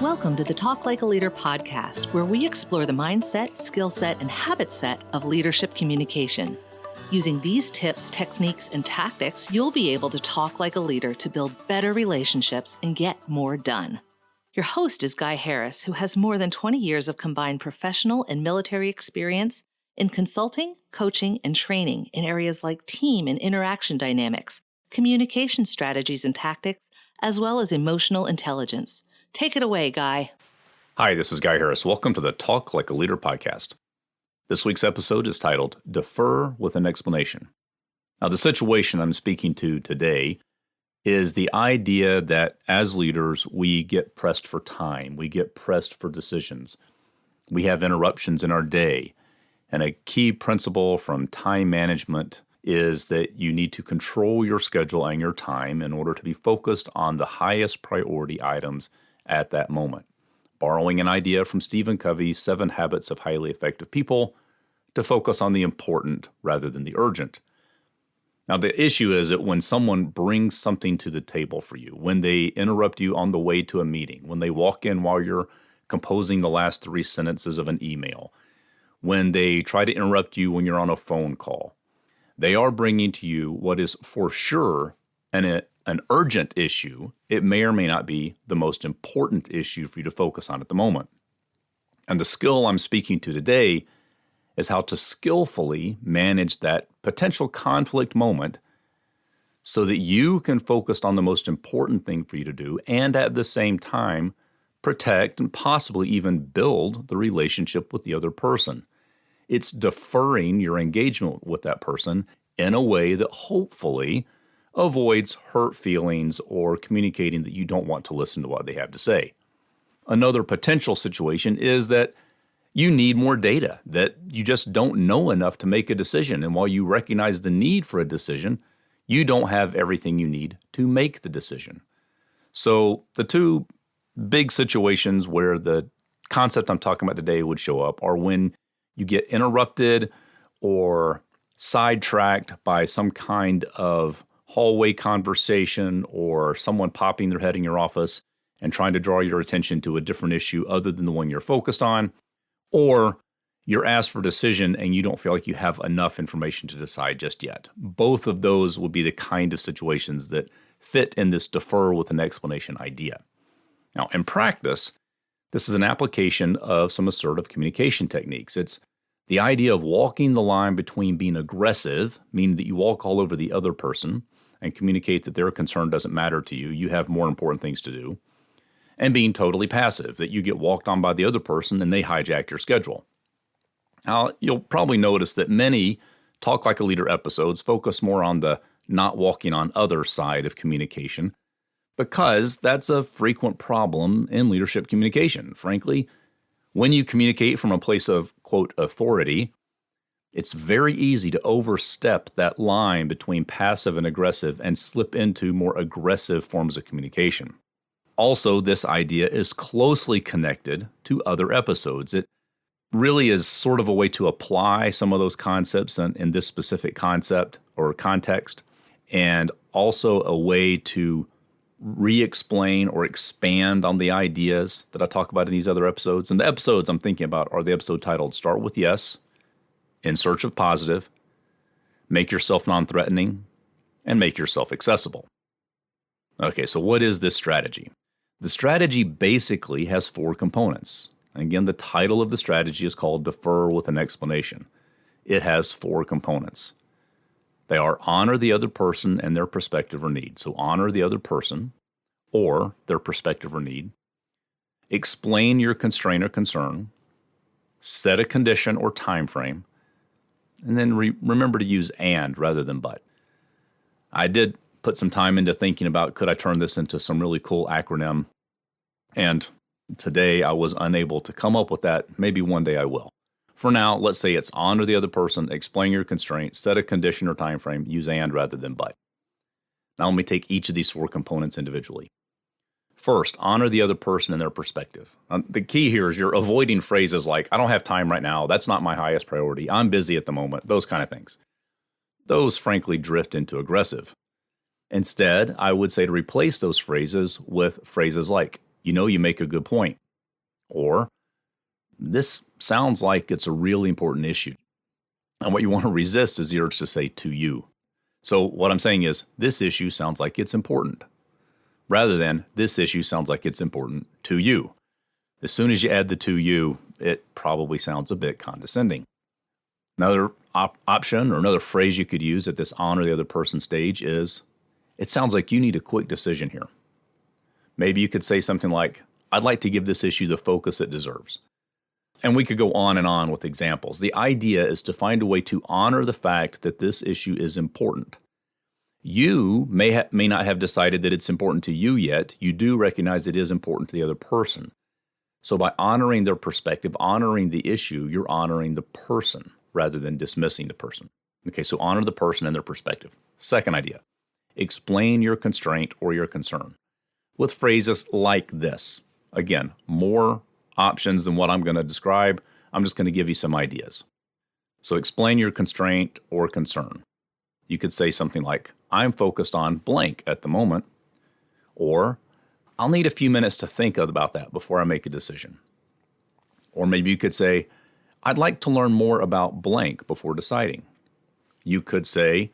Welcome to the Talk Like a Leader podcast, where we explore the mindset, skill set, and habit set of leadership communication. Using these tips, techniques, and tactics, you'll be able to talk like a leader to build better relationships and get more done. Your host is Guy Harris, who has more than 20 years of combined professional and military experience in consulting, coaching, and training in areas like team and interaction dynamics, communication strategies and tactics, as well as emotional intelligence. Take it away, Guy. Hi, this is Guy Harris. Welcome to the Talk Like a Leader podcast. This week's episode is titled Defer with an Explanation. Now, the situation I'm speaking to today is the idea that as leaders, we get pressed for time. We get pressed for decisions. We have interruptions in our day. And a key principle from time management is that you need to control your schedule and your time in order to be focused on the highest priority items at that moment. Borrowing an idea from Stephen Covey's 7 Habits of Highly Effective People to focus on the important rather than the urgent. Now, the issue is that when someone brings something to the table for you, when they interrupt you on the way to a meeting, when they walk in while you're composing the last 3 sentences of an email, when they try to interrupt you when you're on a phone call, they are bringing to you what is for sure an urgent issue. It may or may not be the most important issue for you to focus on at the moment. And the skill I'm speaking to today is how to skillfully manage that potential conflict moment so that you can focus on the most important thing for you to do and at the same time protect and possibly even build the relationship with the other person. It's deferring your engagement with that person in a way that hopefully avoids hurt feelings or communicating that you don't want to listen to what they have to say. Another potential situation is that you need more data, that you just don't know enough to make a decision. And while you recognize the need for a decision, you don't have everything you need to make the decision. So the two big situations where the concept I'm talking about today would show up are when you get interrupted or sidetracked by some kind of hallway conversation or someone popping their head in your office and trying to draw your attention to a different issue other than the one you're focused on, or you're asked for a decision and you don't feel like you have enough information to decide just yet. Both of those would be the kind of situations that fit in this defer with an explanation idea. Now, in practice, this is an application of some assertive communication techniques. It's the idea of walking the line between being aggressive, meaning that you walk all over the other person and communicate that their concern doesn't matter to you, you have more important things to do, and being totally passive, that you get walked on by the other person and they hijack your schedule. Now, you'll probably notice that many Talk Like a Leader episodes focus more on the not walking on other side of communication because that's a frequent problem in leadership communication. Frankly, when you communicate from a place of, quote, authority, it's very easy to overstep that line between passive and aggressive and slip into more aggressive forms of communication. Also, this idea is closely connected to other episodes. It really is sort of a way to apply some of those concepts in this specific concept or context, and also a way to re-explain or expand on the ideas that I talk about in these other episodes. And the episodes I'm thinking about are the episode titled Start with Yes, In Search of Positive, Make Yourself Non-Threatening, and Make Yourself Accessible. Okay, so what is this strategy? The strategy basically has 4 components. And again, the title of the strategy is called Defer with an Explanation. It has 4 components. They are honor the other person and their perspective or need. So honor the other person or their perspective or need. Explain your constraint or concern. Set a condition or time frame. And then remember to use and rather than but. I did put some time into thinking about could I turn this into some really cool acronym. And today I was unable to come up with that. Maybe one day I will. For now, let's say it's honor the other person, explain your constraint, set a condition or time frame, use and rather than but. Now let me take each of these 4 components individually. First, honor the other person and their perspective. The key here is you're avoiding phrases like, I don't have time right now, that's not my highest priority, I'm busy at the moment, those kind of things. Those, frankly, drift into aggressive. Instead, I would say to replace those phrases with phrases like, you make a good point. Or, this sounds like it's a really important issue. And what you want to resist is the urge to say to you. So what I'm saying is, this issue sounds like it's important, rather than this issue sounds like it's important to you. As soon as you add the to you, it probably sounds a bit condescending. Another option or another phrase you could use at this honor the other person stage is, it sounds like you need a quick decision here. Maybe you could say something like, I'd like to give this issue the focus it deserves. And we could go on and on with examples. The idea is to find a way to honor the fact that this issue is important. You may not have decided that it's important to you yet. You do recognize it is important to the other person. So by honoring their perspective, honoring the issue, you're honoring the person rather than dismissing the person. Okay, so honor the person and their perspective. Second idea, explain your constraint or your concern with phrases like this. Again, more options than what I'm going to describe. I'm just going to give you some ideas. So explain your constraint or concern. You could say something like, I'm focused on blank at the moment, or I'll need a few minutes to think about that before I make a decision. Or maybe you could say, I'd like to learn more about blank before deciding. You could say,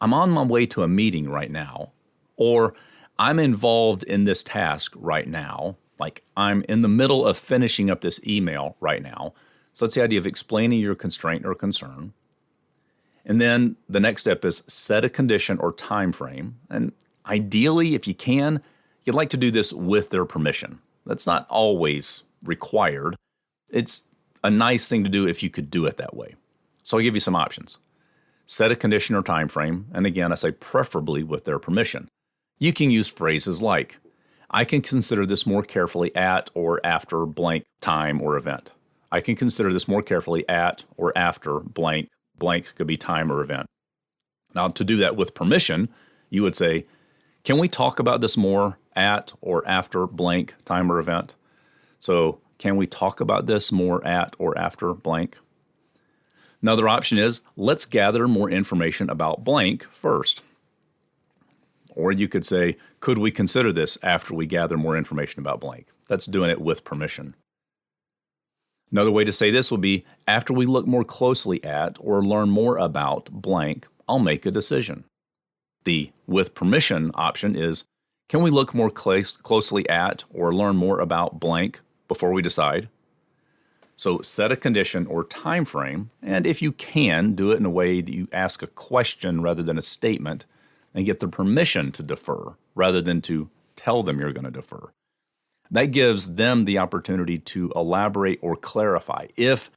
I'm on my way to a meeting right now, or I'm involved in this task right now, like I'm in the middle of finishing up this email right now. So that's the idea of explaining your constraint or concern. And then the next step is set a condition or time frame. And ideally, if you can, you'd like to do this with their permission. That's not always required. It's a nice thing to do if you could do it that way. So I'll give you some options. Set a condition or time frame, and again, I say preferably with their permission. You can use phrases like, I can consider this more carefully at or after blank time or event. I can consider this more carefully at or after blank. Blank could be time or event. Now, to do that with permission, you would say, can we talk about this more at or after blank time or event? So, can we talk about this more at or after blank? Another option is, let's gather more information about blank first. Or you could say, could we consider this after we gather more information about blank? That's doing it with permission. Another way to say this would be, after we look more closely at or learn more about blank, I'll make a decision. The with permission option is, can we look more closely at or learn more about blank before we decide? So set a condition or time frame, and if you can, do it in a way that you ask a question rather than a statement, and get their permission to defer rather than to tell them you're going to defer. That gives them the opportunity to elaborate or clarify. If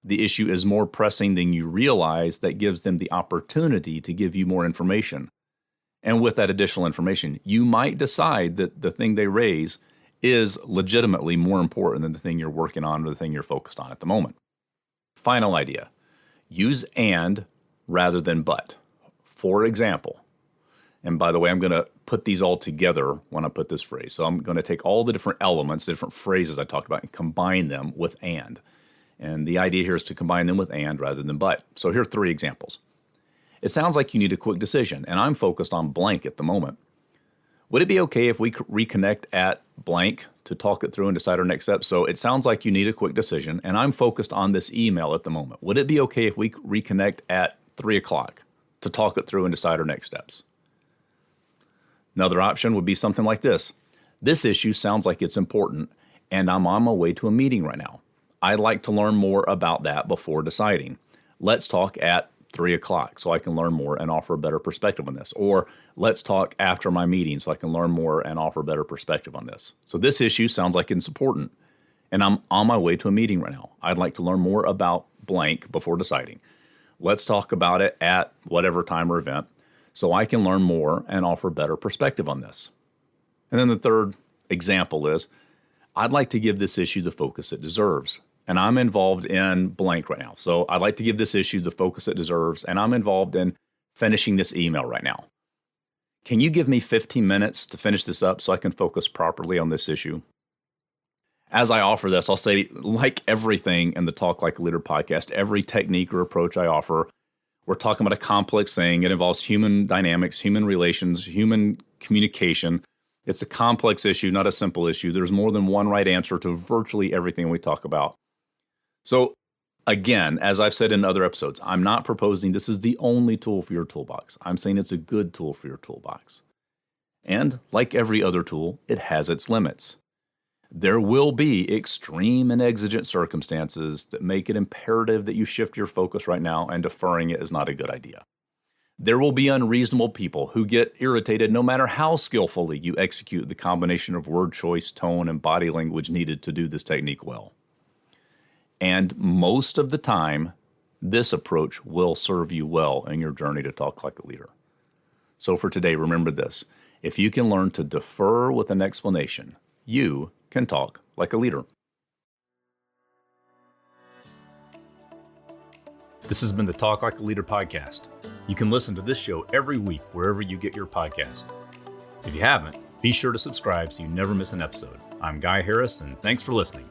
the issue is more pressing than you realize, that gives them the opportunity to give you more information. And with that additional information, you might decide that the thing they raise is legitimately more important than the thing you're working on or the thing you're focused on at the moment. Final idea, use and rather than but. For example, and by the way, I'm going to put these all together when I put this phrase. So I'm going to take all the different elements, the different phrases I talked about, and combine them with and. And the idea here is to combine them with and rather than but. So here are 3 examples. It sounds like you need a quick decision, and I'm focused on blank at the moment. Would it be okay if we reconnect at blank to talk it through and decide our next steps? So it sounds like you need a quick decision, and I'm focused on this email at the moment. Would it be okay if we reconnect at 3 o'clock to talk it through and decide our next steps? Another option would be something like this. This issue sounds like it's important, and I'm on my way to a meeting right now. I'd like to learn more about that before deciding. Let's talk at 3 o'clock so I can learn more and offer a better perspective on this. Or let's talk after my meeting so I can learn more and offer a better perspective on this. So this issue sounds like it's important, and I'm on my way to a meeting right now. I'd like to learn more about blank before deciding. Let's talk about it at whatever time or event so I can learn more and offer better perspective on this. And then the third example is, I'd like to give this issue the focus it deserves. And I'm involved in blank right now. So I'd like to give this issue the focus it deserves, and I'm involved in finishing this email right now. Can you give me 15 minutes to finish this up so I can focus properly on this issue? As I offer this, I'll say, like everything in the Talk Like a Leader podcast, every technique or approach I offer, we're talking about a complex thing. It involves human dynamics, human relations, human communication. It's a complex issue, not a simple issue. There's more than one right answer to virtually everything we talk about. So again, as I've said in other episodes, I'm not proposing this is the only tool for your toolbox. I'm saying it's a good tool for your toolbox. And like every other tool, it has its limits. There will be extreme and exigent circumstances that make it imperative that you shift your focus right now, and deferring it is not a good idea. There will be unreasonable people who get irritated no matter how skillfully you execute the combination of word choice, tone, and body language needed to do this technique well. And most of the time, this approach will serve you well in your journey to talk like a leader. So for today, remember this. If you can learn to defer with an explanation, you can talk like a leader. This has been the Talk Like a Leader podcast. You can listen to this show every week wherever you get your podcast. If you haven't, be sure to subscribe so you never miss an episode. I'm Guy Harris, and thanks for listening.